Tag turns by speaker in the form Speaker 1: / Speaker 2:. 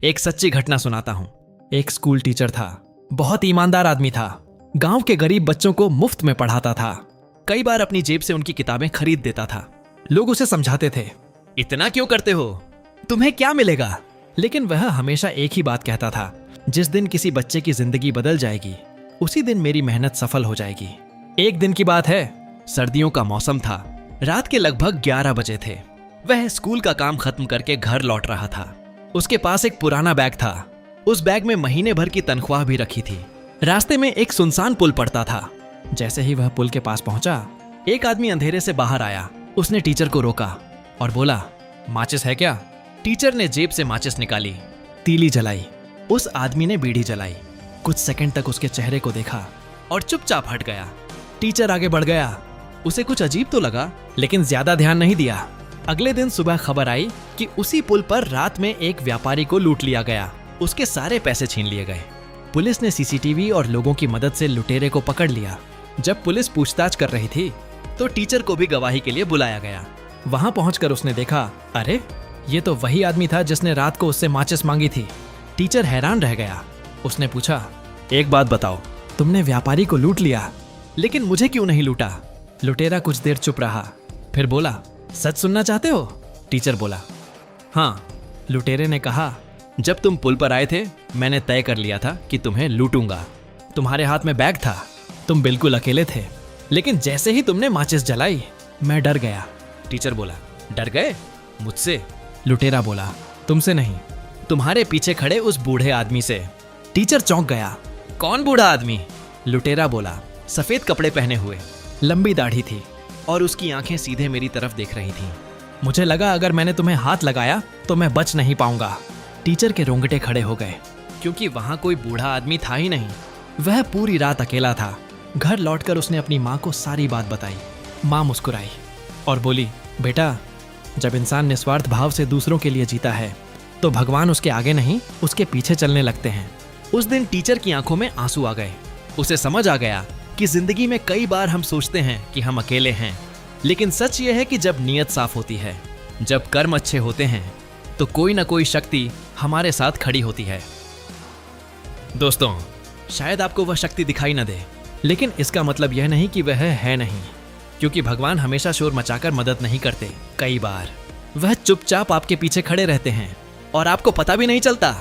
Speaker 1: एक सच्ची घटना सुनाता हूँ। एक स्कूल टीचर था, बहुत ईमानदार आदमी था। गांव के गरीब बच्चों को मुफ्त में पढ़ाता था। कई बार अपनी जेब से उनकी किताबें खरीद देता था। लोग उसे समझाते थे, इतना क्यों करते हो, तुम्हें क्या मिलेगा? लेकिन वह हमेशा एक ही बात कहता था, जिस दिन किसी बच्चे की जिंदगी बदल जाएगी उसी दिन मेरी मेहनत सफल हो जाएगी। एक दिन की बात है, सर्दियों का मौसम था। रात के लगभग 11 बजे थे। वह स्कूल का काम खत्म करके घर लौट रहा था। उसके पास एक पुराना बैग था। उस बैग में महीने भर की तनख्वाह भी रखी थी। रास्ते में एक सुनसान पुल पड़ता था। जैसे ही वह पुल के पास पहुंचा, एक आदमी अंधेरे से बाहर आया। उसने टीचर को रोका और बोला, माचिस है क्या? टीचर ने जेब से माचिस निकाली, तीली जलाई। उस आदमी ने बीड़ी जलाई। कुछ सेकंड तक उसके चेहरे को देखा और चुपचाप हट गया। टीचर आगे बढ़ गया। उसे कुछ अजीब तो लगा, लेकिन ज्यादा ध्यान नहीं दिया। अगले दिन सुबह खबर आई कि उसी पुल पर रात में एक व्यापारी को लूट लिया गया। उसके सारे पैसे छीन लिए गए। पुलिस ने सीसीटीवी और लोगों की मदद से लुटेरे को पकड़ लिया। जब पुलिस पूछताछ कर रही थी तो टीचर को भी गवाही के लिए बुलाया गया। वहां पहुंचकर उसने देखा, अरे ये तो वही आदमी था जिसने रात को उससे माचिस मांगी थी। टीचर हैरान रह गया। उसने पूछा, एक बात बताओ, तुमने व्यापारी को लूट लिया, लेकिन मुझे क्यों नहीं लूटा? लुटेरा कुछ देर चुप रहा, फिर बोला, सच सुनना चाहते हो? टीचर बोला, हाँ। लुटेरे ने कहा, जब तुम पुल पर आए थे मैंने तय कर लिया था कि तुम्हें लूटूंगा। तुम्हारे हाथ में बैग था, तुम बिल्कुल अकेले थे, लेकिन जैसे ही तुमने माचिस जलाई मैं डर गया। टीचर बोला, डर गए? मुझसे? लुटेरा बोला, तुमसे नहीं, तुम्हारे पीछे खड़े उस बूढ़े आदमी से। टीचर चौंक गया, कौन बूढ़ा आदमी? लुटेरा बोला, सफेद कपड़े पहने हुए, लंबी दाढ़ी थी और उसकी आंखें सीधे मेरी तरफ देख रही थीं। मुझे लगा अगर मैंने तुम्हें हाथ लगाया तो मैं बच नहीं पाऊंगा। टीचर के रोंगटे खड़े हो गए, क्योंकि वहां कोई बूढ़ा आदमी था ही नहीं। वह पूरी रात अकेला था। घर लौटकर उसने अपनी माँ को सारी बात बताई। माँ मुस्कुराई और बोली, बेटा, जब इंसान निस्वार्थ भाव से दूसरों के लिए जीता है तो भगवान उसके आगे नहीं उसके पीछे चलने लगते हैं। उस दिन टीचर की आंखों में आंसू आ गए। उसे समझ आ गया कि जिंदगी में कई बार हम सोचते हैं कि हम अकेले हैं, लेकिन सच यह है कि जब नीयत साफ होती है, जब कर्म अच्छे होते हैं, तो कोई ना कोई शक्ति हमारे साथ खड़ी होती है। दोस्तों, शायद आपको वह शक्ति दिखाई न दे, लेकिन इसका मतलब यह नहीं कि वह है नहीं, क्योंकि भगवान हमेशा शोर मचाकर मदद नहीं करते। कई बार वह चुपचाप आपके पीछे खड़े रहते हैं और आपको पता भी नहीं चलता।